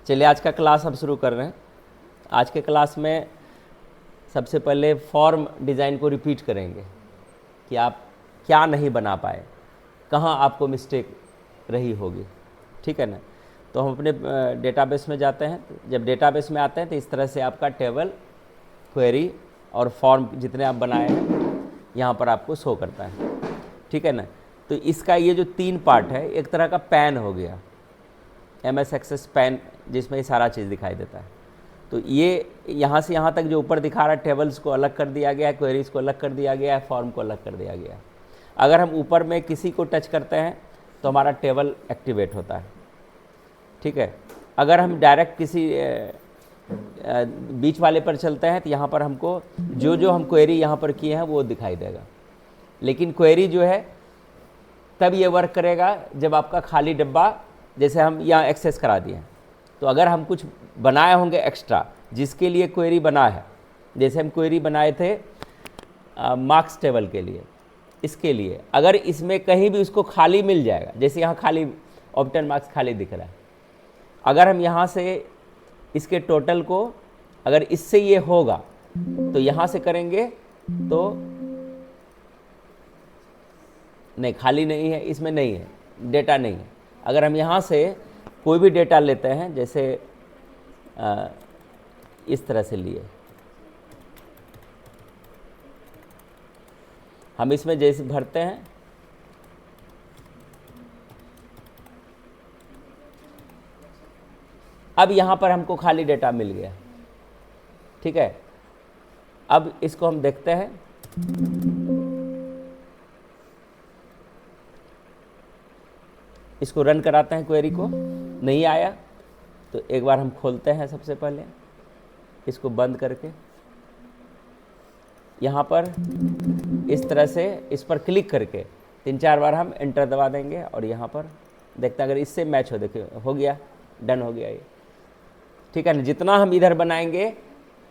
चलिए आज का क्लास हम शुरू कर रहे हैं। आज के क्लास में सबसे पहले फॉर्म डिज़ाइन को रिपीट करेंगे कि आप क्या नहीं बना पाए, कहाँ आपको मिस्टेक रही होगी, ठीक है ना। तो हम अपने डेटाबेस में जाते हैं। जब डेटाबेस में आते हैं तो इस तरह से आपका टेबल, क्वेरी और फॉर्म जितने आप बनाए हैं यहाँ पर आपको शो करता है, ठीक है ना। तो इसका ये जो 3 पार्ट है, एक तरह का पैन हो गया, MS एक्सेस पैन, जिसमें ये सारा चीज़ दिखाई देता है। तो ये यहाँ से यहाँ तक जो ऊपर दिखा रहा है, टेबल्स को अलग कर दिया गया है, क्वेरीज को अलग कर दिया गया है, फॉर्म को अलग कर दिया गया है। अगर हम ऊपर में किसी को टच करते हैं तो हमारा टेबल एक्टिवेट होता है, ठीक है। अगर हम डायरेक्ट किसी बीच वाले पर चलते हैं तो यहाँ पर हमको जो हम क्वेरी यहाँ पर किए हैं वो दिखाई देगा। लेकिन क्वेरी जो है तब ये वर्क करेगा जब आपका खाली डब्बा, जैसे हम यहाँ एक्सेस करा दिए हैं, तो अगर हम कुछ बनाए होंगे एक्स्ट्रा जिसके लिए क्वेरी बना है, जैसे हम क्वेरी बनाए थे मार्क्स टेबल के लिए, इसके लिए अगर इसमें कहीं भी उसको खाली मिल जाएगा, जैसे यहाँ खाली ऑप्टेन मार्क्स खाली दिख रहा है, अगर हम यहाँ से इसके टोटल को, अगर इससे ये होगा तो यहाँ से करेंगे तो नहीं, खाली नहीं है, इसमें नहीं है, डेटा नहीं है। अगर हम यहाँ से कोई भी डेटा लेते हैं, जैसे इस तरह से लिए, हम इसमें जैसे भरते हैं, अब यहाँ पर हमको खाली डेटा मिल गया, ठीक है। अब इसको हम देखते हैं, इसको रन कराते हैं, क्वेरी को नहीं आया तो एक बार हम खोलते हैं, सबसे पहले इसको बंद करके यहाँ पर इस तरह से इस पर क्लिक करके 3-4 बार हम एंटर दबा देंगे और यहाँ पर देखते हैं अगर इससे मैच हो, देखिए हो गया, डन हो गया ये, ठीक है ना। जितना हम इधर बनाएंगे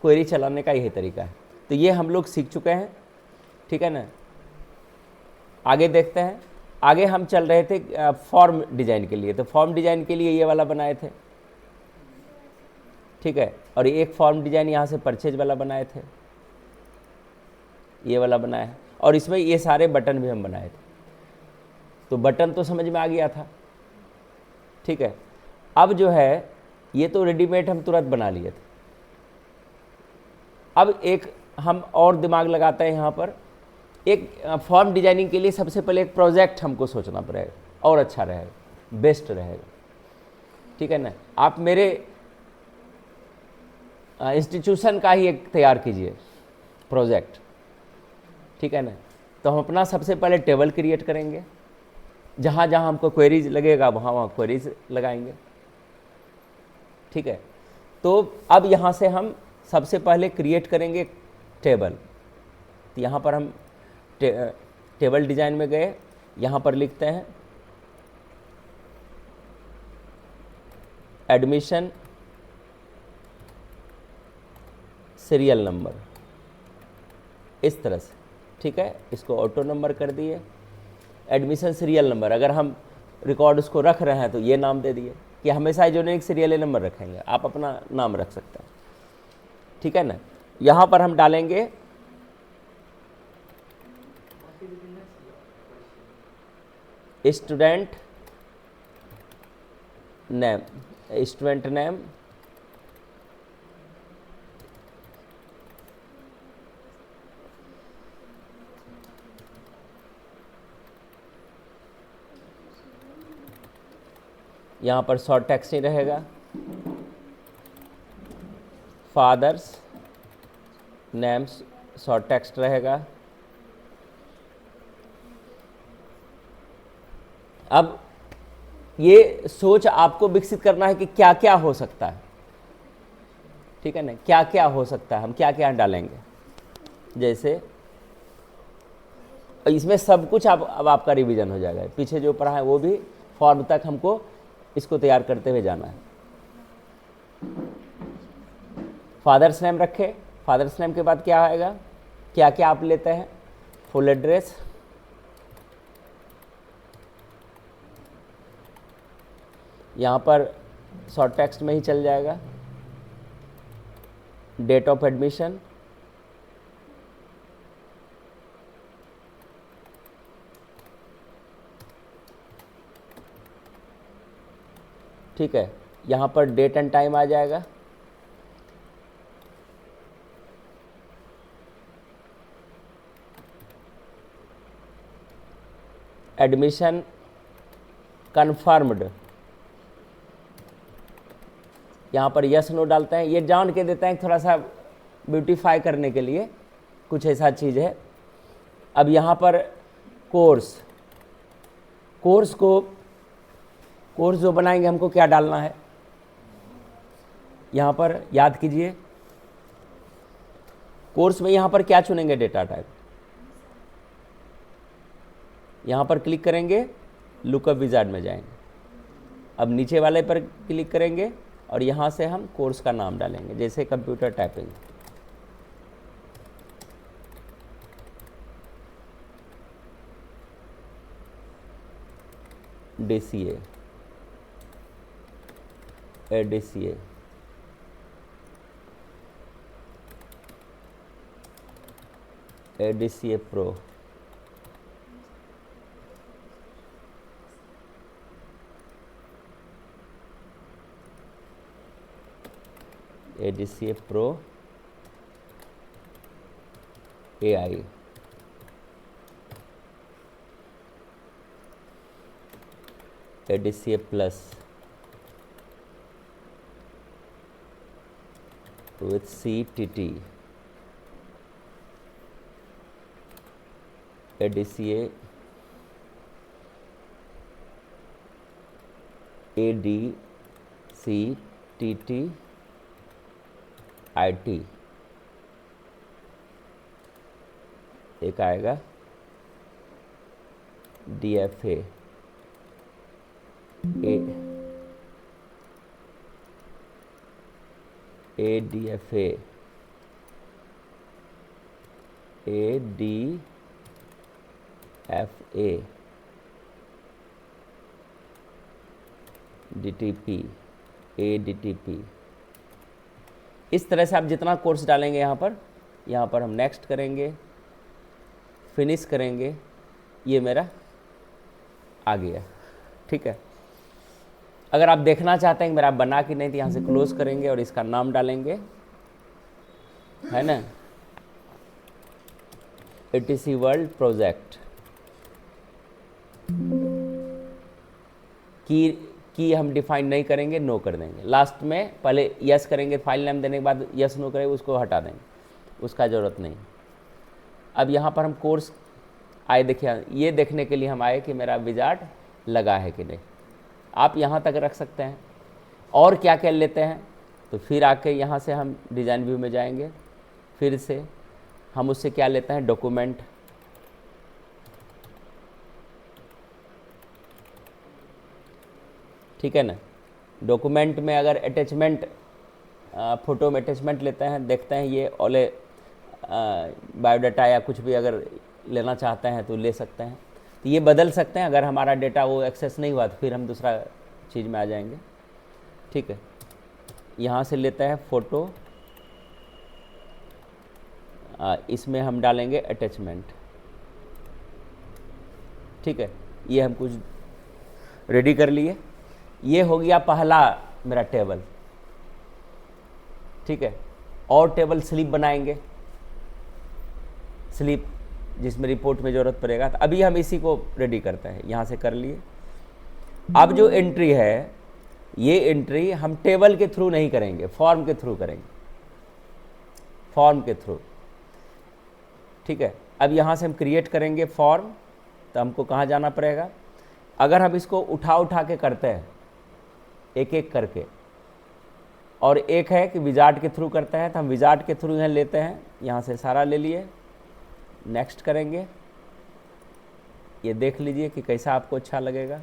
क्वेरी चलाने का यही तरीका है। तो ये हम लोग सीख चुके हैं, ठीक है ना। आगे देखते हैं। आगे हम चल रहे थे फॉर्म डिजाइन के लिए, तो फॉर्म डिजाइन के लिए ये वाला बनाए थे, ठीक है। और एक फॉर्म डिजाइन यहाँ से परचेज वाला बनाए थे, ये वाला बनाया है, और इसमें ये सारे बटन भी हम बनाए थे। तो बटन तो समझ में आ गया था, ठीक है। अब जो है ये तो रेडीमेड हम तुरंत बना लिए थे। अब एक हम और दिमाग लगाते हैं यहाँ पर, एक फॉर्म डिजाइनिंग के लिए सबसे पहले एक प्रोजेक्ट हमको सोचना पड़ेगा और अच्छा रहेगा, बेस्ट रहेगा, ठीक है ना। आप मेरे इंस्टीट्यूशन का ही एक तैयार कीजिए प्रोजेक्ट, ठीक है ना। तो हम अपना सबसे पहले टेबल क्रिएट करेंगे, जहाँ जहाँ हमको क्वेरीज लगेगा वहाँ वहाँ क्वेरीज लगाएंगे, ठीक है। तो अब यहाँ से हम सबसे पहले क्रिएट करेंगे टेबल। तो यहाँ पर हम टेबल डिजाइन में गए, यहाँ पर लिखते हैं एडमिशन सीरियल नंबर, इस तरह से, ठीक है। इसको ऑटो नंबर कर दिए, एडमिशन सीरियल नंबर। अगर हम रिकॉर्ड उसको रख रहे हैं तो ये नाम दे दिए कि हमेशा यूनिक सीरियल नंबर रखेंगे, आप अपना नाम रख सकते हैं, ठीक है ना। यहाँ पर हम डालेंगे स्टूडेंट नेम, स्टूडेंट नेम, यहाँ पर शॉर्ट टेक्स्ट ही रहेगा, फादर्स नेम्स शॉर्ट टेक्स्ट रहेगा। अब ये सोच आपको विकसित करना है कि क्या क्या हो सकता है, ठीक है ना, क्या क्या हो सकता है, हम क्या क्या डालेंगे। जैसे इसमें सब कुछ अब आपका रिवीजन हो जाएगा, पीछे जो पढ़ा है वो भी, फॉर्म तक हमको इसको तैयार करते हुए जाना है। फादर्स नेम रखे, फादर्स नेम के बाद क्या आएगा, क्या क्या आप लेते हैं, फुल एड्रेस, यहाँ पर शॉर्ट टेक्स्ट में ही चल जाएगा। डेट ऑफ एडमिशन, ठीक है, यहाँ पर डेट एंड टाइम आ जाएगा। एडमिशन कन्फर्म्ड, यहाँ पर यस नो डालते हैं, ये जान के देते हैं थोड़ा सा ब्यूटीफाई करने के लिए, कुछ ऐसा चीज़ है। अब यहाँ पर कोर्स जो बनाएंगे हमको क्या डालना है, यहाँ पर याद कीजिए, कोर्स में यहाँ पर क्या चुनेंगे, डेटा टाइप, यहाँ पर क्लिक करेंगे, लुकअप विजार्ड में जाएंगे। अब नीचे वाले पर क्लिक करेंगे और यहाँ से हम कोर्स का नाम डालेंगे, जैसे computer typing. DCA, ADCA, ADCA Pro, ADCA Pro AI, ADCA Plus with CTT, ADCA ADCTT IT, एक आएगा DFA ADFA DTP ADTP। इस तरह से आप जितना कोर्स डालेंगे यहाँ पर हम नेक्स्ट करेंगे, फिनिश करेंगे, ये मेरा आ गया, ठीक है। अगर आप देखना चाहते हैं कि मेरा बना कि नहीं, तो यहाँ से क्लोज करेंगे और इसका नाम डालेंगे, है ना, ETC वर्ल्ड प्रोजेक्ट। की हम डिफाइन नहीं करेंगे, नो कर देंगे। लास्ट में पहले यस करेंगे, फाइल नेम देने के बाद यस नो करेंगे, उसको हटा देंगे, उसका ज़रूरत नहीं। अब यहाँ पर हम कोर्स आए, देखिए ये देखने के लिए हम आए कि मेरा विजार्ड लगा है कि नहीं। आप यहाँ तक रख सकते हैं। और क्या क्या लेते हैं, तो फिर आके यहाँ से हम डिज़ाइन व्यू में जाएंगे, फिर से हम उससे क्या लेते हैं, डॉक्यूमेंट, ठीक है ना। डॉक्यूमेंट में अगर अटैचमेंट, फ़ोटो में अटैचमेंट लेते हैं, देखते हैं ये ओले बायोडाटा या कुछ भी अगर लेना चाहते हैं तो ले सकते हैं। तो ये बदल सकते हैं, अगर हमारा डेटा वो एक्सेस नहीं हुआ तो फिर हम दूसरा चीज़ में आ जाएंगे, ठीक है। यहाँ से लेते हैं फ़ोटो, इसमें हम डालेंगे अटैचमेंट, ठीक है। ये हम कुछ रेडी कर लिए। ये हो गया पहला मेरा टेबल, ठीक है। और टेबल स्लिप बनाएंगे, स्लिप जिसमें रिपोर्ट में ज़रूरत पड़ेगा। तो अभी हम इसी को रेडी करते हैं, यहाँ से कर लिए। अब जो एंट्री है, ये एंट्री हम टेबल के थ्रू नहीं करेंगे, फॉर्म के थ्रू करेंगे, फॉर्म के थ्रू, ठीक है। अब यहाँ से हम क्रिएट करेंगे फॉर्म, तो हमको कहाँ जाना पड़ेगा। अगर हम इसको उठा के करते हैं एक एक करके, और एक है कि विजार्ड के थ्रू करते हैं, तो हम विजार्ड के थ्रू यहाँ लेते हैं, यहाँ से सारा ले लिए, नेक्स्ट करेंगे। ये देख लीजिए कि कैसा आपको अच्छा लगेगा।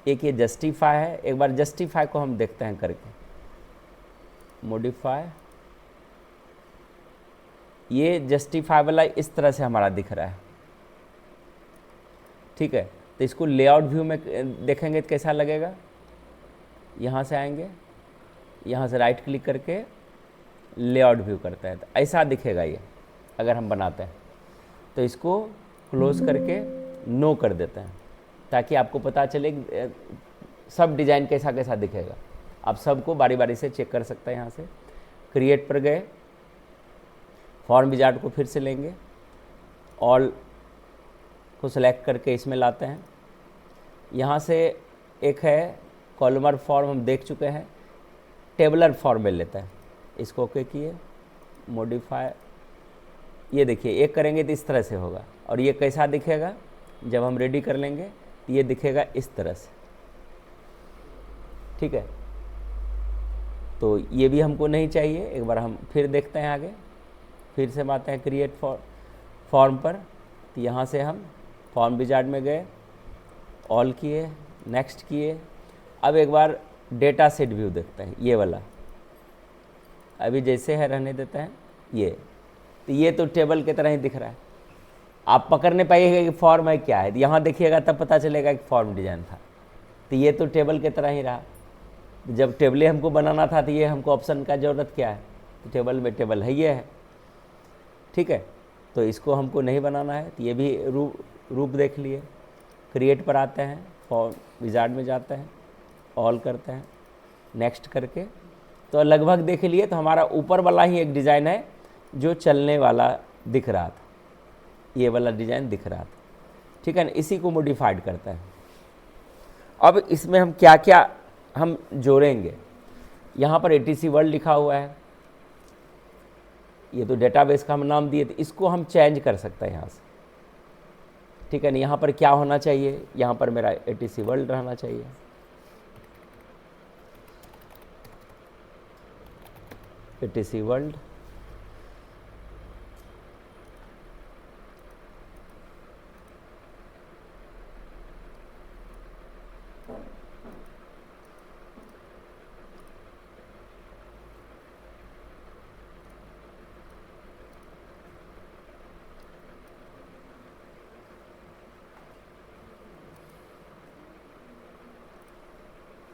एक ये जस्टिफाई है, एक बार जस्टिफाई को हम देखते हैं करके, मॉडिफाई, ये जस्टिफाई वाला इस तरह से हमारा दिख रहा है, ठीक है। तो इसको लेआउट व्यू में देखेंगे तो कैसा लगेगा, यहाँ से आएंगे, यहाँ से राइट क्लिक करके लेआउट व्यू करते हैं, तो ऐसा दिखेगा ये अगर हम बनाते हैं। तो इसको क्लोज करके नो कर देते हैं ताकि आपको पता चले सब डिज़ाइन कैसा कैसा दिखेगा। आप सबको बारी बारी से चेक कर सकते हैं। यहाँ से क्रिएट पर गए, फॉर्म विजार्ड को फिर से लेंगे, ऑल को सिलेक्ट करके इसमें लाते हैं। यहाँ से एक है कॉलमर फॉर्म, हम देख चुके हैं, टेबलर फॉर्म में लेते हैं। इसको ओके किए, मॉडिफाई, ये देखिए एक करेंगे तो इस तरह से होगा। और ये कैसा दिखेगा जब हम रेडी कर लेंगे, तो ये दिखेगा इस तरह से, ठीक है। तो ये भी हमको नहीं चाहिए। एक बार हम फिर देखते हैं आगे, फिर से आते हैं क्रिएट फॉर्म पर। तो यहाँ से हम फॉर्म विजार्ड में गए, ऑल किए, नेक्स्ट किए। अब एक बार डेटा सेट व्यू देखते हैं, ये वाला अभी जैसे है रहने देते हैं। तो ये तो टेबल की तरह ही दिख रहा है। आप पकड़ने पाइएगा कि फॉर्म है क्या है, यहाँ देखिएगा तब पता चलेगा कि फॉर्म डिज़ाइन था। तो ये तो टेबल की तरह ही रहा। जब टेबलें हमको बनाना था तो ये हमको ऑप्शन का ज़रूरत क्या है, तो टेबल में टेबल है, ये है, ठीक है। तो इसको हमको नहीं बनाना है, तो ये भी रूप देख लिए। क्रिएट पर आते हैं, फॉर्म विजार्ड में जाते हैं, ऑल करते हैं, नेक्स्ट करके। तो लगभग देख लिए तो हमारा ऊपर वाला ही एक डिज़ाइन है जो चलने वाला दिख रहा था, ये वाला डिज़ाइन दिख रहा था, ठीक है ना। इसी को मॉडिफाइड करते हैं। अब इसमें हम क्या क्या हम जोड़ेंगे, यहाँ पर ATC वर्ल्ड लिखा हुआ है, ये तो डेटाबेस का हम नाम दिए थे, इसको हम चेंज कर सकते हैं यहाँ से, ठीक है ना। यहाँ पर क्या होना चाहिए, यहाँ पर मेरा ATC वर्ल्ड रहना चाहिए। ATC वर्ल्ड,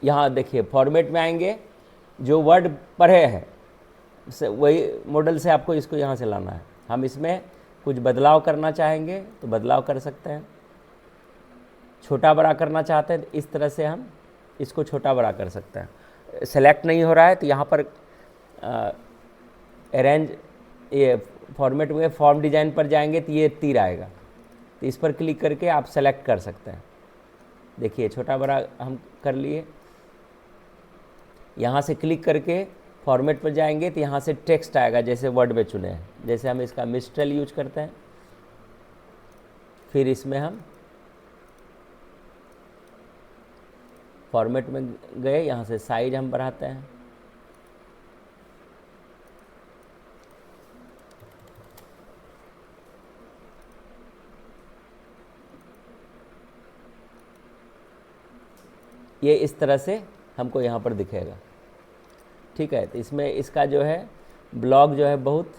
यहाँ देखिए फॉर्मेट में आएंगे, जो वर्ड पढ़े हैं वही मॉडल से आपको इसको यहाँ से लाना है। हम इसमें कुछ बदलाव करना चाहेंगे तो बदलाव कर सकते हैं, छोटा बड़ा करना चाहते हैं तो इस तरह से हम इसको छोटा बड़ा कर सकते हैं। सेलेक्ट नहीं हो रहा है तो यहाँ पर अरेंज, ये फॉर्मेट में फॉर्म डिज़ाइन पर जाएंगे तो ये तीर आएगा, तो इस पर क्लिक करके आप सेलेक्ट कर सकते हैं। देखिए छोटा बड़ा हम कर लिए। यहाँ से क्लिक करके फॉर्मेट पर जाएंगे तो यहाँ से टेक्स्ट आएगा, जैसे वर्ड में चुने हैं, जैसे हम इसका मिस्ट्रल यूज करते हैं। फिर इसमें हम फॉर्मेट में गए, यहाँ से साइज हम बढ़ाते हैं, ये इस तरह से हमको यहाँ पर दिखेगा, ठीक है। तो इसमें इसका जो है ब्लॉग जो है बहुत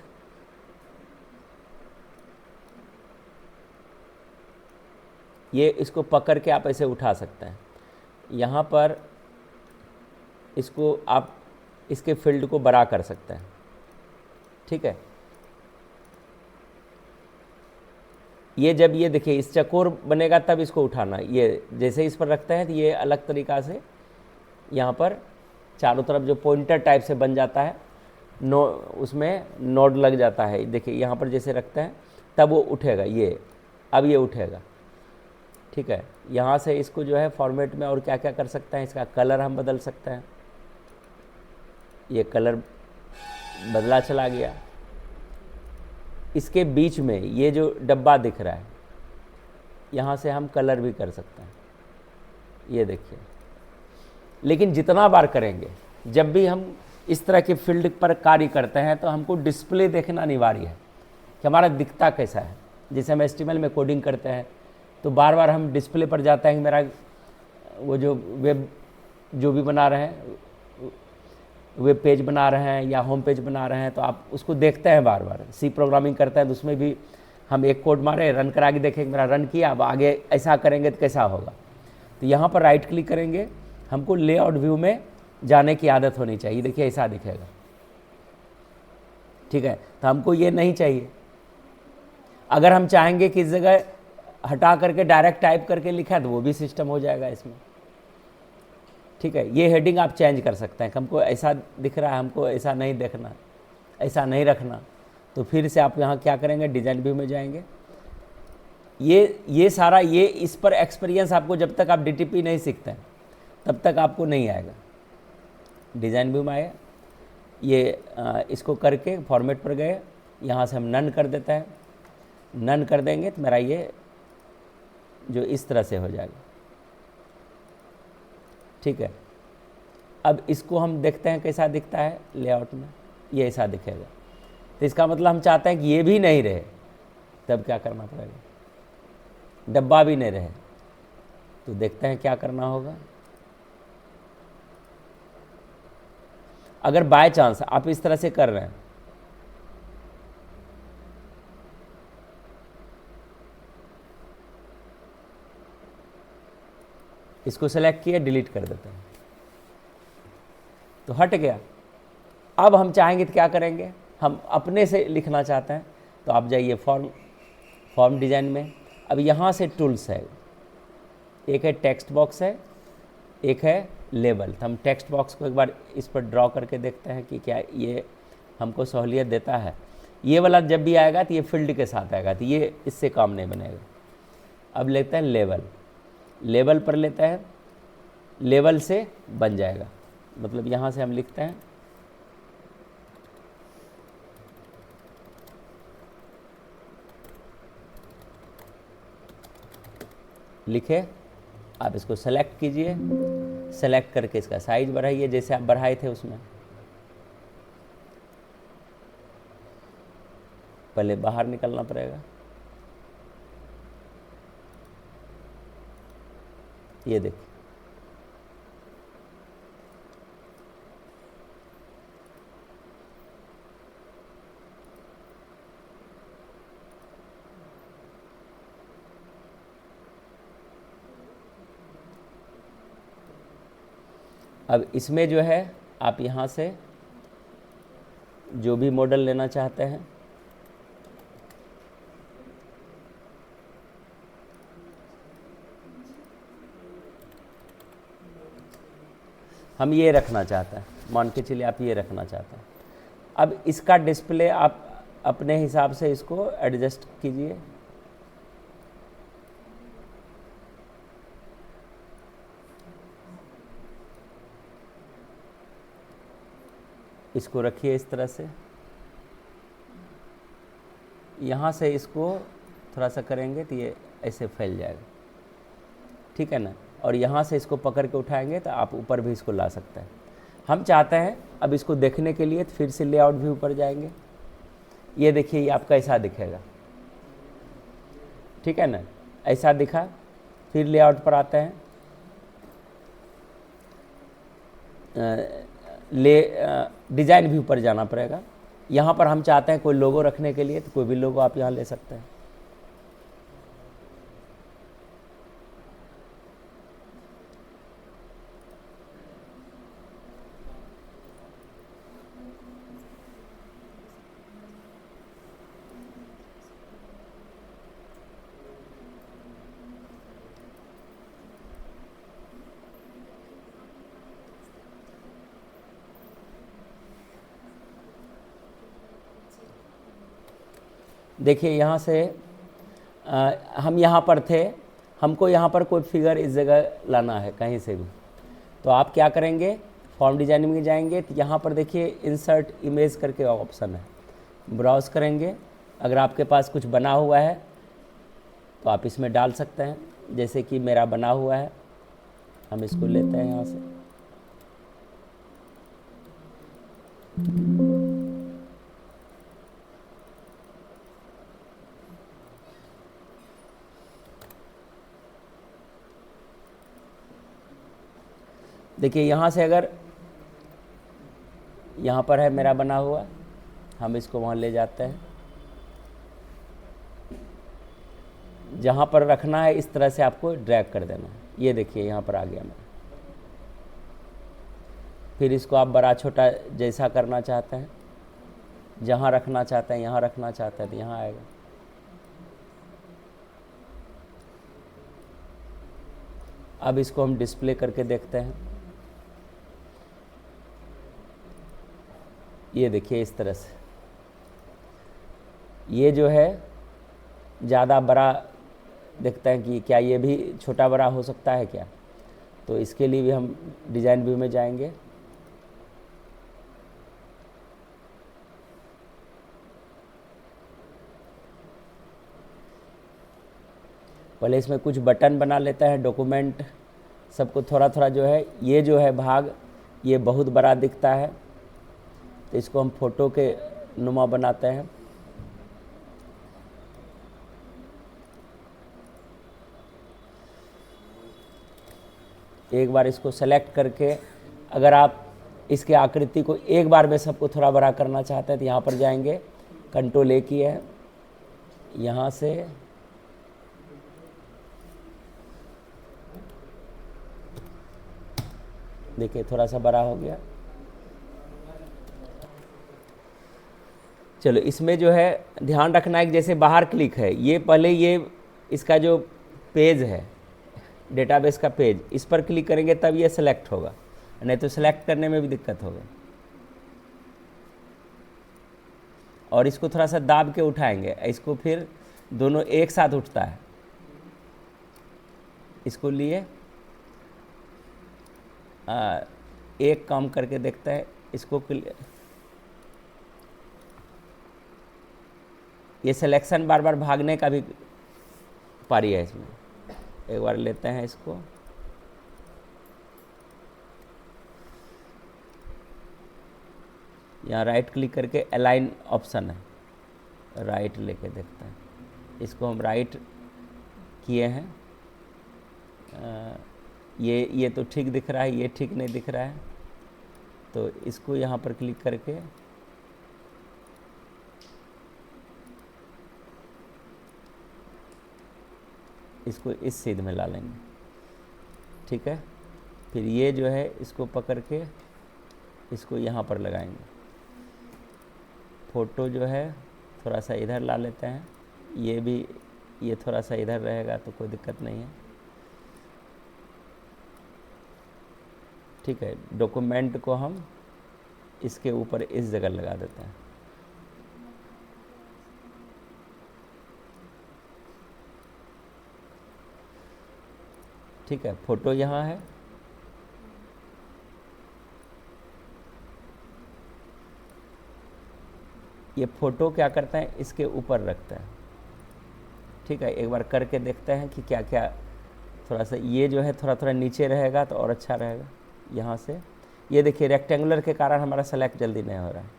ये इसको पकड़ के आप ऐसे उठा सकते हैं। यहाँ पर इसको आप इसके फील्ड को बड़ा कर सकते हैं, ठीक है। ये जब ये देखिए इस चकोर बनेगा तब इसको उठाना, ये जैसे इस पर रखते हैं तो ये अलग तरीक़ा से यहाँ पर चारों तरफ जो पॉइंटर टाइप से बन जाता है, उसमें नोड लग जाता है। देखिए यहाँ पर जैसे रखते हैं तब वो उठेगा, ये अब ये उठेगा, ठीक है। यहाँ से इसको जो है फॉर्मेट में और क्या क्या कर सकते हैं, इसका कलर हम बदल सकते हैं। ये कलर बदला चला गया। इसके बीच में ये जो डब्बा दिख रहा है, यहाँ से हम कलर भी कर सकते हैं, ये देखिए। लेकिन जितना बार करेंगे, जब भी हम इस तरह के फील्ड पर कार्य करते हैं तो हमको डिस्प्ले देखना अनिवार्य है कि हमारा दिखता कैसा है। जैसे हम HTML में कोडिंग करते हैं तो बार बार हम डिस्प्ले पर जाते हैं कि मेरा वो जो वेब जो भी बना रहे हैं, वेब पेज बना रहे हैं या होम पेज बना रहे हैं, तो आप उसको देखते हैं बार बार। सी प्रोग्रामिंग करते हैं तो उसमें भी हम एक कोड मारे, रन करा के देखें मेरा रन किया, अब आगे ऐसा करेंगे तो कैसा होगा। तो यहाँ पर राइट क्लिक करेंगे, हमको लेआउट व्यू में जाने की आदत होनी चाहिए। देखिए ऐसा दिखेगा, ठीक है। तो हमको ये नहीं चाहिए। अगर हम चाहेंगे कि इस जगह हटा करके डायरेक्ट टाइप करके लिखा है तो वो भी सिस्टम हो जाएगा इसमें, ठीक है। ये हेडिंग आप चेंज कर सकते हैं, हमको ऐसा दिख रहा है, हमको ऐसा नहीं देखना, ऐसा नहीं रखना, तो फिर से आप यहाँ क्या करेंगे, डिज़ाइन व्यू में जाएंगे। ये सारा ये इस पर एक्सपीरियंस आपको जब तक आप डीटीपी नहीं सीखते हैं तब तक आपको नहीं आएगा। डिज़ाइन व्यू में आए, ये इसको करके फॉर्मेट पर गए, यहाँ से हम नन कर देते हैं। नन कर देंगे तो मेरा ये जो इस तरह से हो जाएगा, ठीक है। अब इसको हम देखते हैं कैसा दिखता है लेआउट में, ये ऐसा दिखेगा। तो इसका मतलब हम चाहते हैं कि ये भी नहीं रहे, तब क्या करना पड़ेगा, डब्बा भी नहीं रहे। तो देखते हैं क्या करना होगा। अगर बाय चांस आप इस तरह से कर रहे हैं, इसको सेलेक्ट किया, डिलीट कर देते हैं तो हट गया। अब हम चाहेंगे तो क्या करेंगे, हम अपने से लिखना चाहते हैं तो आप जाइए फॉर्म डिज़ाइन में। अब यहाँ से टूल्स है, एक है टेक्स्ट बॉक्स है, एक है लेबल। तो हम टेक्स्ट बॉक्स को एक बार इस पर ड्रॉ करके देखते हैं कि क्या ये हमको सहूलियत देता है। ये वाला जब भी आएगा तो ये फील्ड के साथ आएगा, तो ये इससे काम नहीं बनेगा। अब लेते हैं लेबल, लेबल पर लेते हैं, लेबल से बन जाएगा। मतलब यहाँ से हम लिखते हैं लिखे, आप इसको सेलेक्ट कीजिए, सेलेक्ट करके इसका साइज बढ़ाइए जैसे आप बढ़ाए थे उसमें। पहले बाहर निकलना पड़ेगा, ये देखिए। अब इसमें जो है आप यहाँ से जो भी मॉडल लेना चाहते हैं, हम ये रखना चाहते हैं, मान के चलिए आप ये रखना चाहते हैं। अब इसका डिस्प्ले आप अपने हिसाब से इसको एडजस्ट कीजिए। इसको रखिए इस तरह से, यहाँ से इसको थोड़ा सा करेंगे तो ये ऐसे फैल जाएगा, ठीक है ना। और यहाँ से इसको पकड़ के उठाएंगे तो आप ऊपर भी इसको ला सकते हैं। हम चाहते हैं अब इसको देखने के लिए तो फिर से लेआउट व्यू पर जाएंगे। ये देखिए ये आपका ऐसा दिखेगा, ठीक है ना, ऐसा दिखा। फिर लेआउट पर आते हैं, डिज़ाइन व्यू पर जाना पड़ेगा। यहाँ पर हम चाहते हैं कोई लोगो रखने के लिए तो कोई भी लोगो आप यहाँ ले सकते हैं। देखिए यहाँ से हम यहाँ पर थे, हमको यहाँ पर कोई फिगर इस जगह लाना है कहीं से भी, तो आप क्या करेंगे, फॉर्म डिजाइनिंग में जाएंगे तो यहाँ पर देखिए इंसर्ट इमेज करके ऑप्शन है, ब्राउज़ करेंगे। अगर आपके पास कुछ बना हुआ है तो आप इसमें डाल सकते हैं, जैसे कि मेरा बना हुआ है, हम इसको लेते हैं यहाँ से। देखिए यहाँ से अगर यहाँ पर है मेरा बना हुआ, हम इसको वहाँ ले जाते हैं, जहाँ पर रखना है इस तरह से आपको ड्रैग कर देना है। ये देखिए यहाँ पर आ गया मेरा। फिर इसको आप बड़ा छोटा जैसा करना चाहते हैं, जहाँ रखना चाहते हैं, यहाँ रखना चाहते हैं तो यहाँ आएगा। अब इसको हम डिस्प्ले करके देखते हैं। ये देखिए इस तरह से, ये जो है ज़्यादा बड़ा देखते हैं कि क्या ये भी छोटा बड़ा हो सकता है क्या। तो इसके लिए भी हम डिज़ाइन व्यू में जाएंगे। पहले इसमें कुछ बटन बना लेते हैं, डॉक्यूमेंट सबको थोड़ा थोड़ा जो है, ये जो है भाग ये बहुत बड़ा दिखता है तो इसको हम फ़ोटो के नुमा बनाते हैं। एक बार इसको सेलेक्ट करके अगर आप इसके आकृति को एक बार में सबको थोड़ा बड़ा करना चाहते हैं तो यहाँ पर जाएंगे, कंट्रोल ए की है, यहाँ से देखिए थोड़ा सा बड़ा हो गया। चलो इसमें जो है ध्यान रखना है कि जैसे बाहर क्लिक है, ये पहले ये इसका जो पेज है डेटाबेस का पेज, इस पर क्लिक करेंगे तब ये सेलेक्ट होगा, नहीं तो सेलेक्ट करने में भी दिक्कत होगा। और इसको थोड़ा सा दाब के उठाएंगे, इसको फिर दोनों एक साथ उठता है। इसको लिए एक काम करके देखते हैं, इसको ये सिलेक्शन बार बार भागने का भी पारी है इसमें। एक बार लेते हैं इसको, यहाँ राइट क्लिक करके अलाइन ऑप्शन है, राइट लेके देखते हैं। इसको हम राइट किए हैं, ये तो ठीक दिख रहा है, ये ठीक नहीं दिख रहा है, तो इसको यहाँ पर क्लिक करके इसको इस सीध में ला लेंगे, ठीक है। फिर ये जो है इसको पकड़ के इसको यहाँ पर लगाएंगे। फ़ोटो जो है थोड़ा सा इधर ला लेते हैं, ये भी ये थोड़ा सा इधर रहेगा तो कोई दिक्कत नहीं है, ठीक है। डॉक्यूमेंट को हम इसके ऊपर इस जगह लगा देते हैं, ठीक है। फ़ोटो यहाँ है, ये फ़ोटो क्या करते हैं इसके ऊपर रखते हैं, ठीक है। एक बार करके देखते हैं कि क्या क्या, थोड़ा सा ये जो है थोड़ा थोड़ा नीचे रहेगा तो और अच्छा रहेगा। यहाँ से ये देखिए रेक्टेंगुलर के कारण हमारा सेलेक्ट जल्दी नहीं हो रहा है,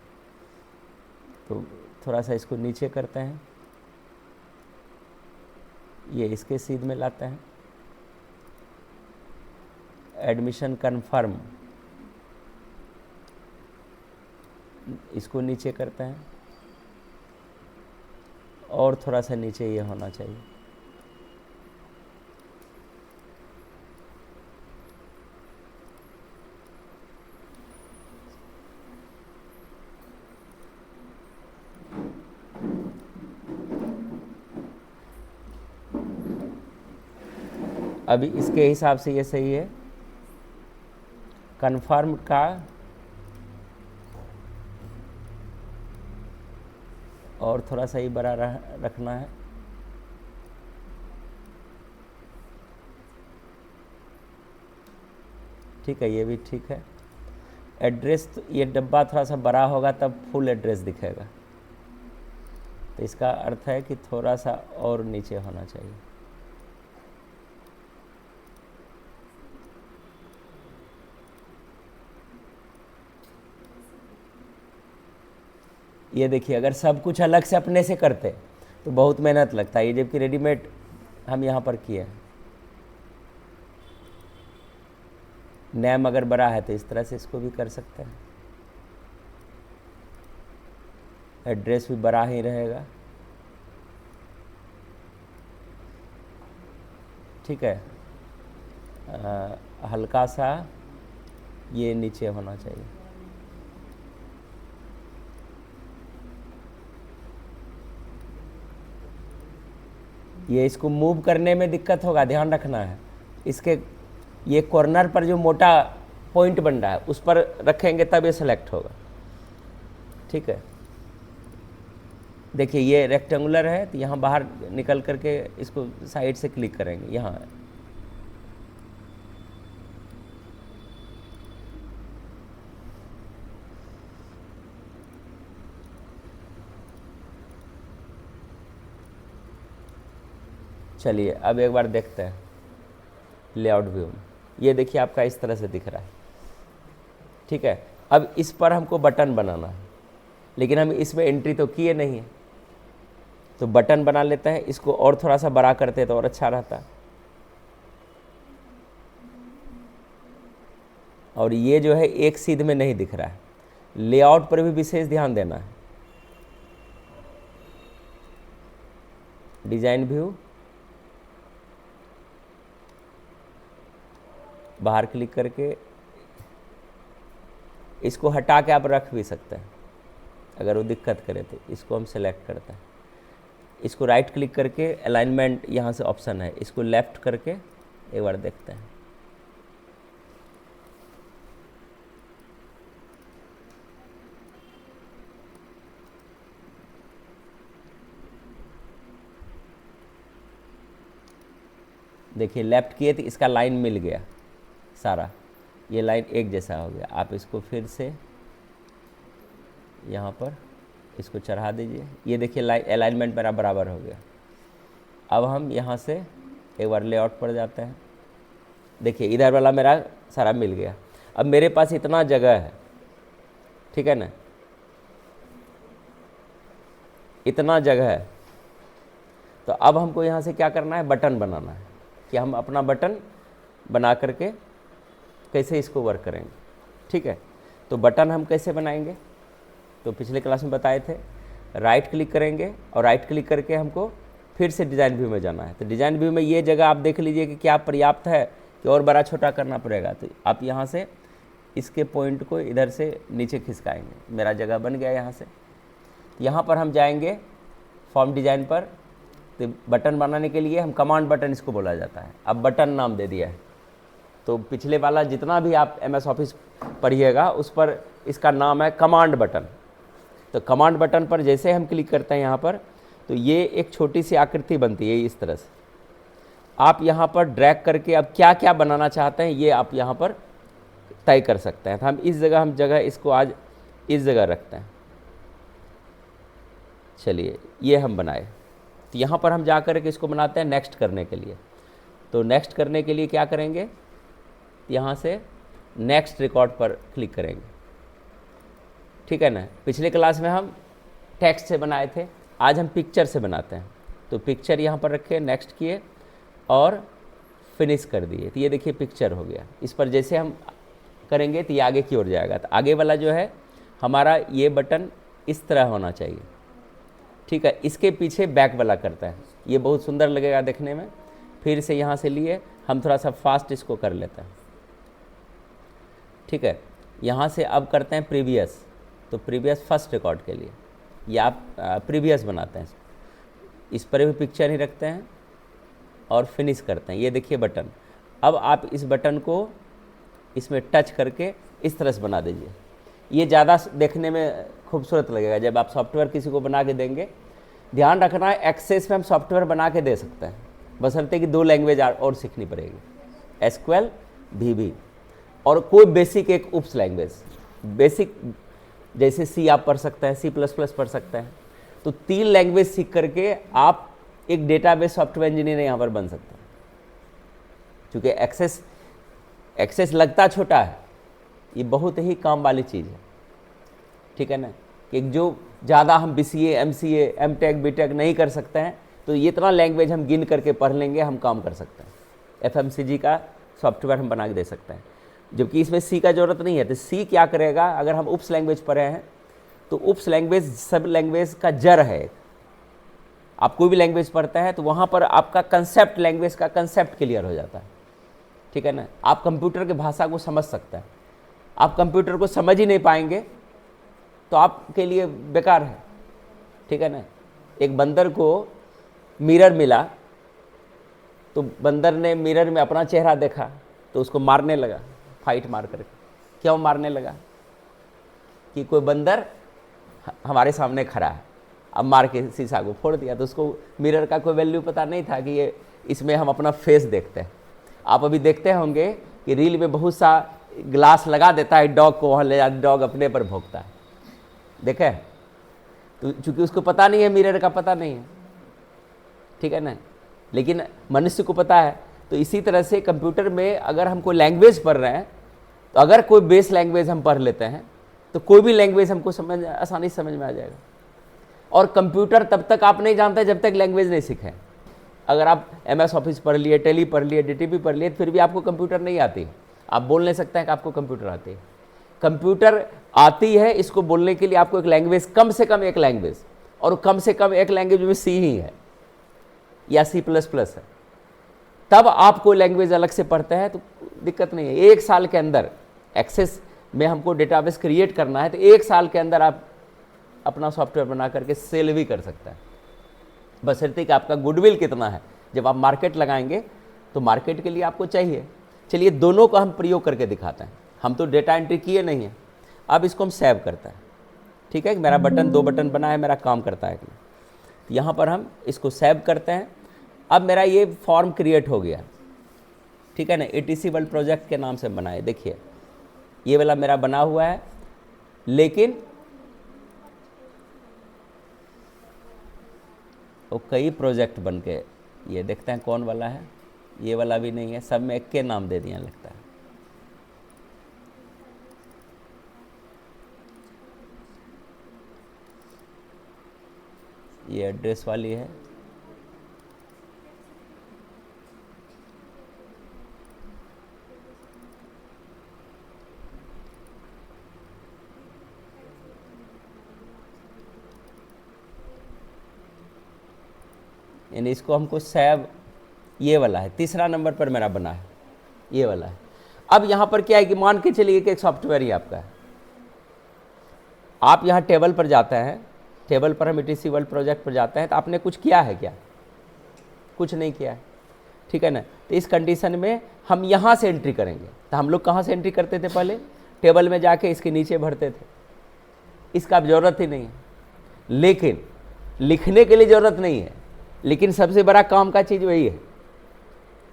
तो थोड़ा सा इसको नीचे करते हैं, ये इसके सीध में लाते हैं। एडमिशन कन्फर्म, इसको नीचे करते हैं और थोड़ा सा नीचे ये होना चाहिए, अभी इसके हिसाब से ये सही है। कन्फर्म का और थोड़ा सा ही बड़ा रखना है, ठीक है। ये भी ठीक है। एड्रेस तो ये डब्बा थोड़ा सा बड़ा होगा तब फुल एड्रेस दिखेगा, तो इसका अर्थ है कि थोड़ा सा और नीचे होना चाहिए। ये देखिए अगर सब कुछ अलग से अपने से करते तो बहुत मेहनत लगता है, ये जबकि रेडीमेड हम यहाँ पर किए हैं। नेम अगर बड़ा है तो इस तरह से इसको भी कर सकते हैं, एड्रेस भी बड़ा ही रहेगा, ठीक है। हल्का सा ये नीचे होना चाहिए। ये इसको मूव करने में दिक्कत होगा, ध्यान रखना है। इसके ये कॉर्नर पर जो मोटा पॉइंट बन रहा है उस पर रखेंगे तब ये सेलेक्ट होगा, ठीक है। देखिए ये रेक्टेंगुलर है, तो यहाँ बाहर निकल करके इसको साइड से क्लिक करेंगे, यहाँ है। चलिए अब एक बार देखते हैं लेआउट व्यू में। ये देखिए आपका इस तरह से दिख रहा है, ठीक है। अब इस पर हमको बटन बनाना है, लेकिन हम इसमें एंट्री तो किए नहीं है, तो बटन बना लेते हैं। इसको और थोड़ा सा बड़ा करते तो और अच्छा रहता है। और ये जो है एक सीध में नहीं दिख रहा है, लेआउट पर भी विशेष ध्यान देना है। डिजाइन व्यू, बाहर क्लिक करके इसको हटा के आप रख भी सकते हैं, अगर वो दिक्कत करे तो। इसको हम सेलेक्ट करते हैं, इसको राइट क्लिक करके अलाइनमेंट यहाँ से ऑप्शन है, इसको लेफ्ट करके एक बार देखते हैं। देखिए लेफ्ट किए तो इसका लाइन मिल गया सारा, ये लाइन एक जैसा हो गया। आप इसको फिर से यहाँ पर इसको चढ़ा दीजिए, ये देखिए अलाइनमेंट मेरा बराबर हो गया। अब हम यहाँ से एक बार लेआउट पर जाते हैं, देखिए इधर वाला मेरा सारा मिल गया। अब मेरे पास इतना जगह है, ठीक है ना, इतना जगह है। तो अब हमको यहाँ से क्या करना है, बटन बनाना है कि हम अपना बटन बना करके कैसे इसको वर्क करेंगे, ठीक है। तो बटन हम कैसे बनाएंगे, तो पिछले क्लास में बताए थे। राइट क्लिक करेंगे और राइट क्लिक करके हमको फिर से डिज़ाइन व्यू में जाना है। तो डिज़ाइन व्यू में ये जगह आप देख लीजिए कि क्या पर्याप्त है कि और बड़ा छोटा करना पड़ेगा। तो आप यहाँ से इसके पॉइंट को इधर से नीचे खिसकाएंगे, मेरा जगह बन गया यहाँ से। यहाँ पर हम जाएंगे फॉर्म डिज़ाइन पर, तो बटन बनाने के लिए हम कमांड बटन इसको बोला जाता है। अब बटन नाम दे दिया है, तो पिछले वाला जितना भी आप MS ऑफिस पढ़िएगा उस पर इसका नाम है कमांड बटन। तो कमांड बटन पर जैसे हम क्लिक करते हैं यहाँ पर, तो ये एक छोटी सी आकृति बनती है इस तरह से। आप यहाँ पर ड्रैग करके अब क्या क्या बनाना चाहते हैं ये आप यहाँ पर तय कर सकते हैं। तो हम इस जगह इसको आज इस जगह रखते हैं। चलिए ये हम बनाए, तो यहाँ पर हम जा कर के इसको बनाते हैं नेक्स्ट करने के लिए। तो नेक्स्ट करने के लिए क्या करेंगे, यहाँ से नेक्स्ट रिकॉर्ड पर क्लिक करेंगे, ठीक है ना। पिछले क्लास में हम टेक्स्ट से बनाए थे, आज हम पिक्चर से बनाते हैं। तो पिक्चर यहाँ पर रखे, नेक्स्ट किए और फिनिश कर दिए। तो ये देखिए पिक्चर हो गया। इस पर जैसे हम करेंगे तो ये आगे की ओर जाएगा। तो आगे वाला जो है हमारा ये बटन इस तरह होना चाहिए, ठीक है। इसके पीछे बैक वाला करता है, ये बहुत सुंदर लगेगा देखने में। फिर से यहाँ से लिए हम थोड़ा सा फास्ट इसको कर लेते हैं, ठीक है। यहाँ से अब करते हैं प्रीवियस। तो प्रीवियस फर्स्ट रिकॉर्ड के लिए ये आप प्रीवियस बनाते हैं, इस पर भी पिक्चर ही रखते हैं और फिनिश करते हैं। ये देखिए बटन। अब आप इस बटन को इसमें टच करके इस तरह से बना दीजिए, ये ज़्यादा देखने में खूबसूरत लगेगा जब आप सॉफ्टवेयर किसी को बना के देंगे। ध्यान रखना है एक्सेस में हम सॉफ्टवेयर बना के दे सकते हैं, बशर्ते कि 2 लैंग्वेज और सीखनी पड़ेगी, SQL, VB और कोई बेसिक एक उप्स लैंग्वेज। बेसिक जैसे C आप पढ़ सकते हैं, C++ पढ़ सकते हैं। तो 3 लैंग्वेज सीख करके आप एक डेटाबेस सॉफ्टवेयर इंजीनियर यहाँ पर बन सकते हैं। क्योंकि एक्सेस लगता छोटा है, ये बहुत ही काम वाली चीज़ है, ठीक है ना। कि जो ज़्यादा हम BCA, MCA, MTech, BTech नहीं कर सकते हैं, तो ये इतना लैंग्वेज हम गिन करके पढ़ लेंगे, हम काम कर सकते हैं। FMCG का सॉफ्टवेयर हम बना के दे सकते हैं, जबकि इसमें C का ज़रूरत नहीं है। तो C क्या करेगा, अगर हम उप्स लैंग्वेज पढ़े हैं तो उप्स लैंग्वेज सब लैंग्वेज का जड़ है। आप कोई भी लैंग्वेज पढ़ते हैं तो वहाँ पर आपका कंसेप्ट, लैंग्वेज का कंसेप्ट क्लियर हो जाता है, ठीक है ना। आप कंप्यूटर के भाषा को समझ सकते हैं। आप कंप्यूटर को समझ ही नहीं पाएंगे तो आपके लिए बेकार है, ठीक है ना। एक बंदर को मिरर मिला तो बंदर ने मिरर में अपना चेहरा देखा तो उसको मारने लगा, फाइट मार करके। क्यों मारने लगा? कि कोई बंदर हमारे सामने खड़ा है, अब मार के शीशा को फोड़ दिया। तो उसको मिरर का कोई वैल्यू पता नहीं था कि ये इसमें हम अपना फेस देखते हैं। आप अभी देखते होंगे कि रील में बहुत सा ग्लास लगा देता है डॉग को, वहाँ ले जाते डॉग अपने पर भोंकता है, देखे? तो चूंकि उसको पता नहीं है, मिरर का पता नहीं है, ठीक है ना, लेकिन मनुष्य को पता है। तो इसी तरह से कंप्यूटर में अगर हम कोई लैंग्वेज पढ़ रहे हैं तो अगर कोई बेस लैंग्वेज हम पढ़ लेते हैं तो कोई भी लैंग्वेज हमको आसानी से समझ में आ जाएगा। और कंप्यूटर तब तक आप नहीं जानते जब तक लैंग्वेज नहीं सीखें। अगर आप MS ऑफिस पढ़ लिए, टेली पढ़ लिए, DTP पढ़ लिए, फिर भी आपको कंप्यूटर नहीं आती, आप बोल नहीं सकते हैं कि आपको कंप्यूटर आती है। कंप्यूटर आती है, इसको बोलने के लिए आपको एक लैंग्वेज, कम से कम एक लैंग्वेज, और कम से कम एक लैंग्वेज में C ही है या C++ है। तब आप कोई लैंग्वेज अलग से पढ़ते हैं तो दिक्कत नहीं है। 1 साल के अंदर एक्सेस में हमको डेटाबेस क्रिएट करना है तो 1 साल के अंदर आप अपना सॉफ्टवेयर बना करके सेल भी कर सकता है, बशर्ते कि आपका गुडविल कितना है। जब आप मार्केट लगाएंगे तो मार्केट के लिए आपको चाहिए। चलिए दोनों को हम प्रयोग करके दिखाते हैं। हम तो डेटा एंट्री किए नहीं है, अब इसको हम सेव करते हैं, ठीक है। मेरा बटन 2 बटन बना है, मेरा काम करता है। यहाँ पर हम इसको सेव करते हैं। अब मेरा ये फॉर्म क्रिएट हो गया, ठीक है ना, ATC वर्ल्ड प्रोजेक्ट के नाम से बना है। देखिए ये वाला मेरा बना हुआ है, लेकिन वो कई प्रोजेक्ट बन के, ये देखते हैं कौन वाला है। ये वाला भी नहीं है, सब में एक के नाम दे दिया लगता है। ये एड्रेस वाली है, यानी इसको हमको सेव, ये वाला है, तीसरा नंबर पर मेरा बना है, ये वाला है। अब यहाँ पर क्या है कि मान के चलिए कि एक सॉफ्टवेयर ही आपका है। आप यहाँ टेबल पर जाते हैं, टेबल पर हम ATC वर्ल्ड प्रोजेक्ट पर जाते हैं तो आपने कुछ किया है क्या? कुछ नहीं किया है, ठीक है ना। तो इस कंडीशन में हम यहाँ से एंट्री करेंगे। तो हम लोग कहाँ से एंट्री करते थे? पहले टेबल में जाके इसके नीचे भरते थे, इसका अब ज़रूरत ही नहीं है। लेकिन लिखने के लिए ज़रूरत नहीं है, लेकिन सबसे बड़ा काम का चीज़ वही है,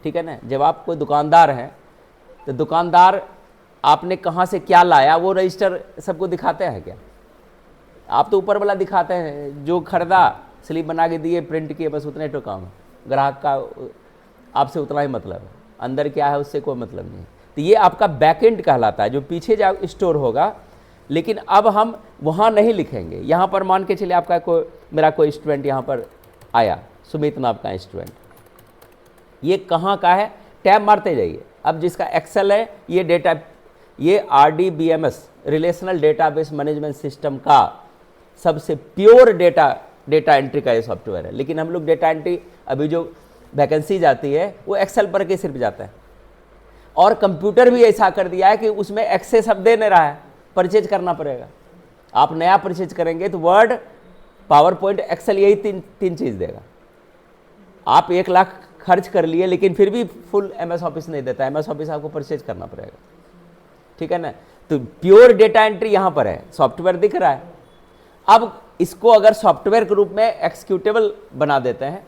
ठीक है ना। जब आप कोई दुकानदार हैं तो दुकानदार आपने कहाँ से क्या लाया वो रजिस्टर सबको दिखाते हैं क्या? आप तो ऊपर वाला दिखाते हैं, जो खरीदा स्लिप बना के दिए, प्रिंट किए, बस उतने तो काम है। ग्राहक का आपसे उतना ही मतलब है, अंदर क्या है उससे कोई मतलब नहीं है। तो ये आपका बैकएंड कहलाता है, जो पीछे जा स्टोर होगा। लेकिन अब हम वहाँ नहीं लिखेंगे। यहाँ पर मान के चलिए आपका मेरा कोई स्टूडेंट यहाँ पर आया, सुमित नाम का स्टूडेंट, ये कहाँ का है? टैब मारते जाइए। अब जिसका एक्सेल है, ये डेटा, ये RDBMS relational database management system का सबसे प्योर डेटा एंट्री का ये सॉफ्टवेयर है। लेकिन हम लोग डेटा एंट्री अभी जो वैकेंसी जाती है वो एक्सेल पर के सिर्फ जाता है। और कंप्यूटर भी ऐसा कर दिया है कि उसमें एक्सेस अब दे नहीं रहा है, परचेज करना पड़ेगा। आप नया परचेज करेंगे तो वर्ड, पावर पॉइंट, एक्सेल, यही तीन चीज़ देगा। आप 1 लाख खर्च कर लिए लेकिन फिर भी फुल MS ऑफिस नहीं देता, MS ऑफिस आपको परचेज करना पड़ेगा, ठीक है ना। तो प्योर डेटा एंट्री यहाँ पर है, सॉफ्टवेयर दिख रहा है। अब इसको अगर सॉफ्टवेयर के रूप में एक्सिक्यूटेबल बना देते हैं,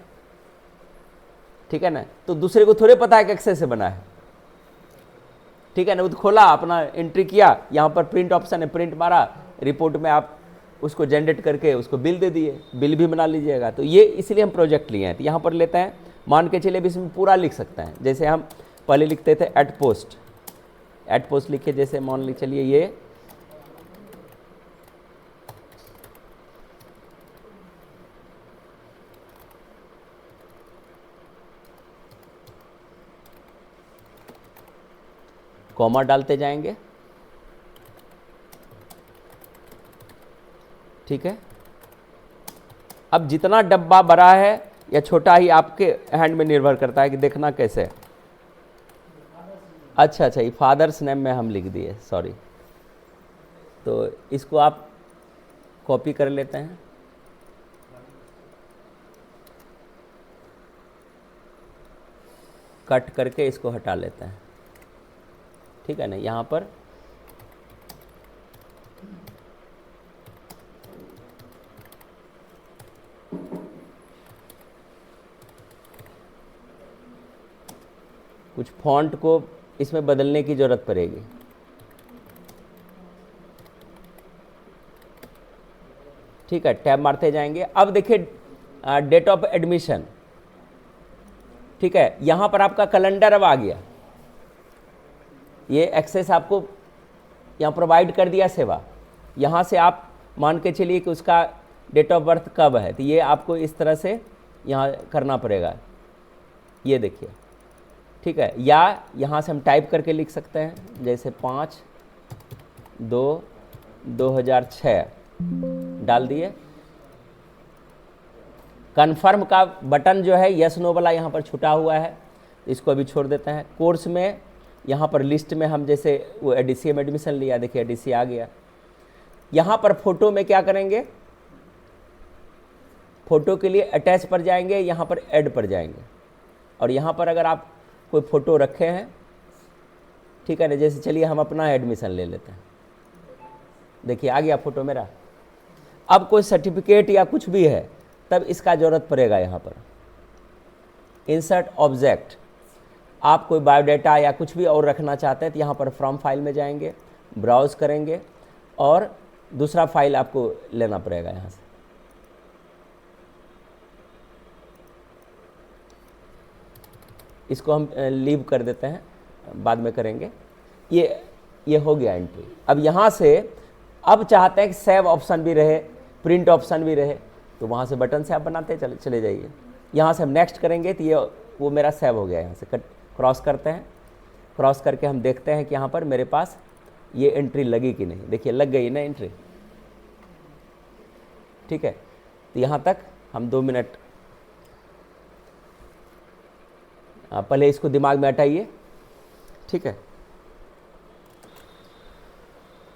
ठीक है ना, तो दूसरे को थोड़े पता है कि एक्सेस से बना है, ठीक है ना। वो तो खोला, अपना एंट्री किया, यहाँ पर प्रिंट ऑप्शन है, प्रिंट मारा, रिपोर्ट में आप उसको जनरेट करके उसको बिल दे दिए, बिल भी बना लीजिएगा। तो ये इसलिए हम प्रोजेक्ट लिए हैं। तो यहाँ पर लेते हैं, मान के चलिए भी इसमें पूरा लिख सकते हैं। जैसे हम पहले लिखते थे एट पोस्ट लिखे, जैसे मान ली चलिए ये कॉमा डालते जाएंगे, ठीक है। अब जितना डब्बा बड़ा है या छोटा ही आपके हैंड में निर्भर करता है कि देखना कैसे है। अच्छा, ये फादर्स नेम में हम लिख दिए, सॉरी, तो इसको आप कॉपी कर लेते हैं, कट करके इसको हटा लेते हैं, ठीक है ना। यहाँ पर कुछ फॉन्ट को इसमें बदलने की ज़रूरत पड़ेगी। ठीक है, टैब मारते जाएंगे। अब देखिए डेट ऑफ एडमिशन, ठीक है, यहाँ पर आपका कैलेंडर अब आ गया। ये एक्सेस आपको यहाँ प्रोवाइड कर दिया सेवा। यहाँ से आप मान के चलिए कि उसका डेट ऑफ बर्थ कब है, तो ये आपको इस तरह से यहाँ करना पड़ेगा। ये देखिए, ठीक है, या यहाँ से हम टाइप करके लिख सकते हैं, जैसे 5/2/2006 डाल दिए। कन्फर्म का बटन जो है यस नो वाला यहाँ पर छुटा हुआ है, इसको अभी छोड़ देते हैं। कोर्स में यहाँ पर लिस्ट में हम जैसे वो एडीसी में एडमिशन लिया, देखिए एडीसी आ गया। यहाँ पर फोटो में क्या करेंगे, फोटो के लिए अटैच पर जाएंगे, यहाँ पर ऐड पर जाएंगे, और यहाँ पर अगर आप कोई फ़ोटो रखे हैं, ठीक है ना, जैसे चलिए हम अपना एडमिशन ले लेते हैं, देखिए आ गया फ़ोटो मेरा। अब कोई सर्टिफिकेट या कुछ भी है तब इसका ज़रूरत पड़ेगा यहाँ पर इंसर्ट ऑब्जेक्ट। आप कोई बायोडाटा या कुछ भी और रखना चाहते हैं तो यहाँ पर फ्रॉम फाइल में जाएंगे, ब्राउज़ करेंगे और दूसरा फाइल आपको लेना पड़ेगा यहाँ से। इसको हम लीव कर देते हैं, बाद में करेंगे। ये हो गया एंट्री। अब यहाँ से अब चाहते हैं कि सेव ऑप्शन भी रहे, प्रिंट ऑप्शन भी रहे, तो वहाँ से बटन से आप बनाते चले जाइए। यहाँ से हम नेक्स्ट करेंगे तो ये वो मेरा सेव हो गया। यहाँ से क्रॉस करते हैं, क्रॉस करके हम देखते हैं कि यहाँ पर मेरे पास ये एंट्री लगी कि नहीं। देखिए लग गई ना एंट्री, ठीक है। तो यहाँ तक हम 2 मिनट पहले इसको दिमाग में हटाइए, ठीक है,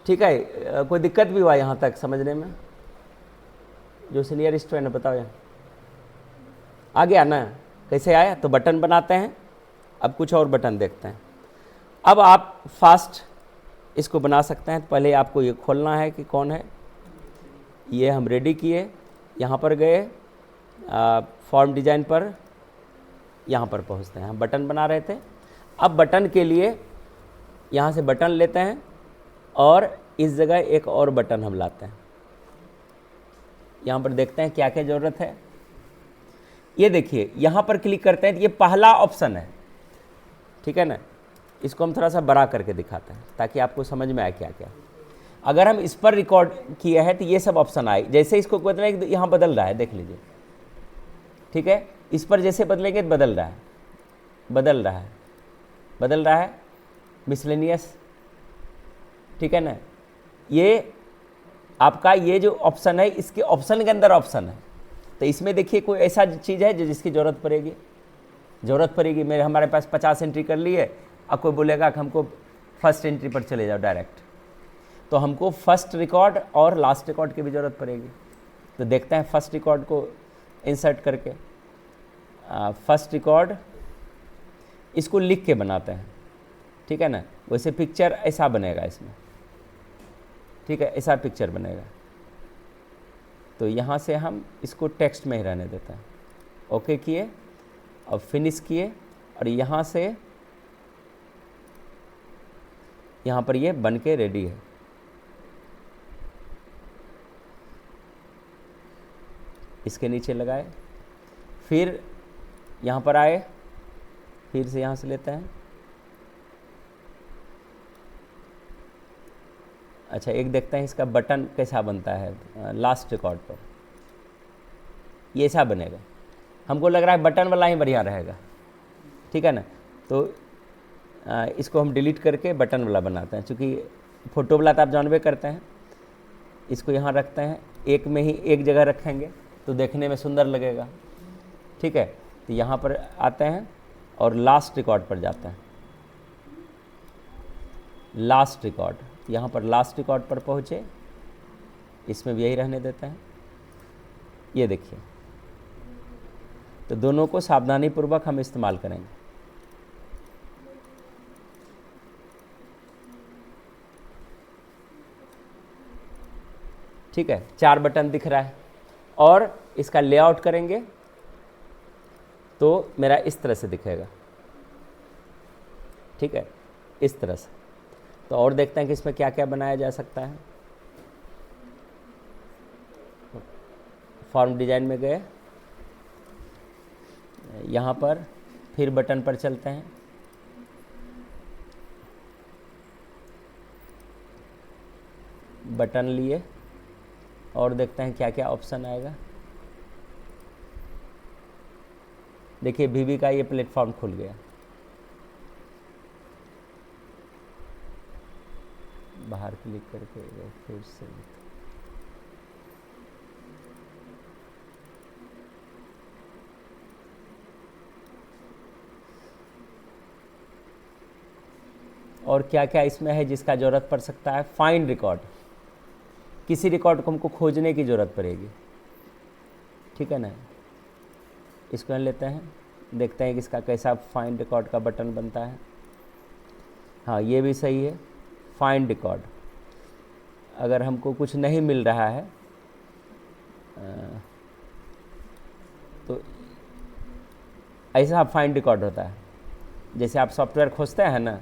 ठीक है। कोई दिक्कत भी हुआ यहाँ तक समझने में? जो सीनियर स्टूडेंट है बताओ, यहाँ आ गया ना, कैसे आया? तो बटन बनाते हैं। अब कुछ और बटन देखते हैं। अब आप फास्ट इसको बना सकते हैं। पहले आपको ये खोलना है कि कौन है। ये हम रेडी किए, यहाँ पर गए, फॉर्म डिज़ाइन पर, यहाँ पर पहुँचते हैं। हम बटन बना रहे थे। अब बटन के लिए यहाँ से बटन लेते हैं और इस जगह एक और बटन हम लाते हैं। यहाँ पर देखते हैं क्या क्या ज़रूरत है। ये देखिए यहाँ पर क्लिक करते हैं तो ये पहला ऑप्शन है, ठीक है ना। इसको हम थोड़ा सा बड़ा करके दिखाते हैं ताकि आपको समझ में आए क्या क्या। अगर हम इस पर रिकॉर्ड किया है तो ये सब ऑप्शन आए। जैसे इसको बदलना है, यहाँ बदल रहा है, देख लीजिए, ठीक है। इस पर जैसे बदलेंगे तो बदल रहा है, बदल रहा है, बदल रहा है। मिसलेनियस, ठीक है ना। ये आपका ये जो ऑप्शन है, इसके ऑप्शन के अंदर ऑप्शन है। तो इसमें देखिए कोई ऐसा चीज़ है जो जिसकी ज़रूरत पड़ेगी। मेरे हमारे पास 50 एंट्री कर ली है। अब कोई बोलेगा कि हमको फर्स्ट एंट्री पर चले जाओ डायरेक्ट, तो हमको फर्स्ट रिकॉर्ड और लास्ट रिकॉर्ड की भी ज़रूरत पड़ेगी। तो देखते हैं फर्स्ट रिकॉर्ड को इंसर्ट करके। फर्स्ट रिकॉर्ड इसको लिख के बनाते हैं, ठीक है ना। वैसे पिक्चर ऐसा बनेगा इसमें, ठीक है, ऐसा पिक्चर बनेगा। तो यहाँ से हम इसको टेक्स्ट में ही रहने देते हैं। ओके किए और फिनिश किए, और यहाँ से यहाँ पर ये बन के रेडी है। इसके नीचे लगाए, फिर यहाँ पर आए, फिर से यहाँ से लेते हैं। अच्छा, एक देखते हैं इसका बटन कैसा बनता है लास्ट रिकॉर्ड पर। ये ऐसा बनेगा। हमको लग रहा है बटन वाला ही बढ़िया रहेगा, ठीक है ना। तो इसको हम डिलीट करके बटन वाला बनाते हैं। चूँकि फ़ोटो वाला तो आप जानबे करते हैं। इसको यहाँ रखते हैं, एक में ही एक जगह रखेंगे तो देखने में सुंदर लगेगा, ठीक है। तो यहाँ पर आते हैं और लास्ट रिकॉर्ड पर जाते हैं। लास्ट रिकॉर्ड यहाँ पर लास्ट रिकॉर्ड पर पहुँचे, इसमें भी यही रहने देते हैं। ये देखिए, तो दोनों को सावधानीपूर्वक हम इस्तेमाल करेंगे। ठीक है, 4 बटन दिख रहा है और इसका लेआउट करेंगे तो मेरा इस तरह से दिखेगा। ठीक है, इस तरह से। तो और देखते हैं कि इसमें क्या क्या बनाया जा सकता है। फॉर्म डिजाइन में गए, यहाँ पर फिर बटन पर चलते हैं, बटन लिए और देखते हैं क्या क्या ऑप्शन आएगा। देखिए वीवी का ये प्लेटफॉर्म खुल गया। बाहर क्लिक करके फिर से और क्या क्या इसमें है जिसका ज़रूरत पड़ सकता है। फाइंड रिकॉर्ड, किसी रिकॉर्ड को हमको खोजने की ज़रूरत पड़ेगी। ठीक है ना, इसको लेते हैं, देखते हैं कि इसका कैसा फाइंड रिकॉर्ड का बटन बनता है। हाँ, ये भी सही है। फाइंड रिकॉर्ड, अगर हमको कुछ नहीं मिल रहा है तो ऐसा फाइंड रिकॉर्ड होता है। जैसे आप सॉफ्टवेयर खोजते हैं ना,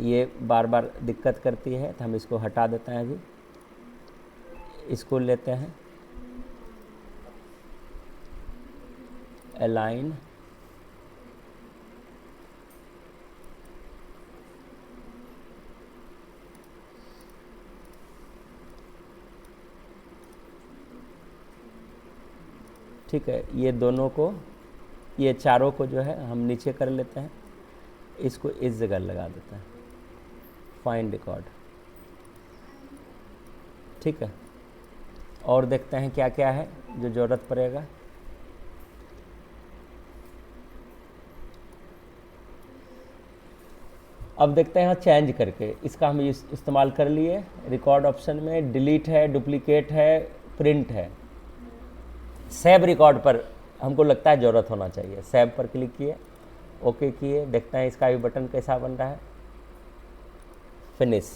ये बार बार दिक्कत करती है तो हम इसको हटा देते हैं। अभी इसको लेते हैं, अलाइन, ठीक है। ये दोनों को, ये चारों को जो है हम नीचे कर लेते हैं, इसको इस जगह लगा देते हैं, फाइंड रिकॉर्ड। ठीक है, और देखते हैं क्या क्या है जो ज़रूरत पड़ेगा। अब देखते हैं चेंज करके, इसका हम इस्तेमाल कर लिए। रिकॉर्ड ऑप्शन में डिलीट है, डुप्लीकेट है, प्रिंट है। सेव रिकॉर्ड पर हमको लगता है ज़रूरत होना चाहिए। सेव पर क्लिक किए, ओके किए, देखते हैं इसका भी बटन कैसा बन रहा है। फिनिश,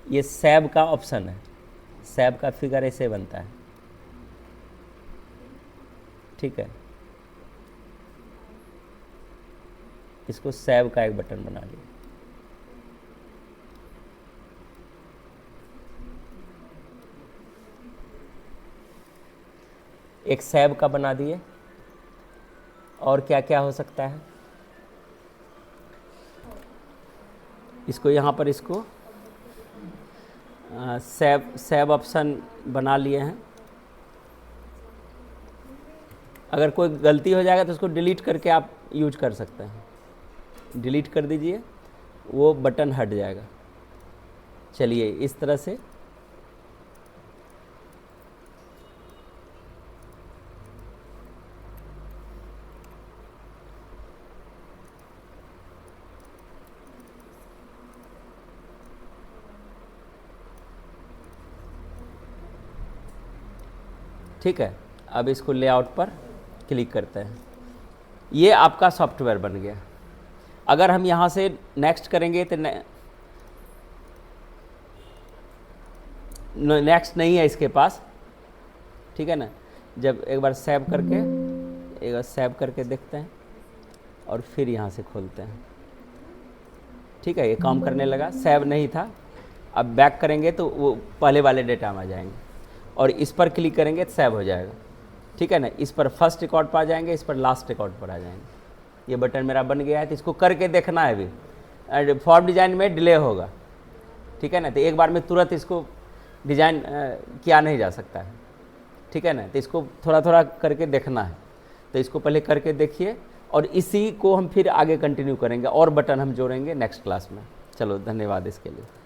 ये सेव का ऑप्शन है। सेव का फिगर ऐसे बनता है। ठीक है, इसको सेव का एक बटन बना लिया। एक सेव का बना दिए। और क्या क्या हो सकता है, इसको यहाँ पर इसको सेव ऑप्शन बना लिए हैं। अगर कोई गलती हो जाएगा तो उसको डिलीट करके आप यूज कर सकते हैं। डिलीट कर दीजिए, वो बटन हट जाएगा। चलिए इस तरह से ठीक है। अब इसको लेआउट पर क्लिक करते हैं, ये आपका सॉफ्टवेयर बन गया। अगर हम यहाँ से नेक्स्ट करेंगे तो नेक्स्ट नहीं है इसके पास। ठीक है ना, जब एक बार सेव करके देखते हैं और फिर यहाँ से खोलते हैं। ठीक है, ये काम करने लगा। सेव नहीं था, अब बैक करेंगे तो वो पहले वाले डेटा में आ जाएंगे और इस पर क्लिक करेंगे तो सेव हो जाएगा। ठीक है ना, इस पर फर्स्ट रिकॉर्ड पर आ जाएंगे, इस पर लास्ट रिकॉर्ड पर आ जाएंगे। ये बटन मेरा बन गया है, तो इसको करके देखना है। अभी फॉर्म डिज़ाइन में डिले होगा। ठीक है ना, तो एक बार में तुरंत इसको डिज़ाइन किया नहीं जा सकता है। ठीक है ना, तो इसको थोड़ा थोड़ा करके देखना है। तो इसको पहले करके देखिए और इसी को हम फिर आगे कंटिन्यू करेंगे और बटन हम जोड़ेंगे नेक्स्ट क्लास में। चलो, धन्यवाद इसके लिए।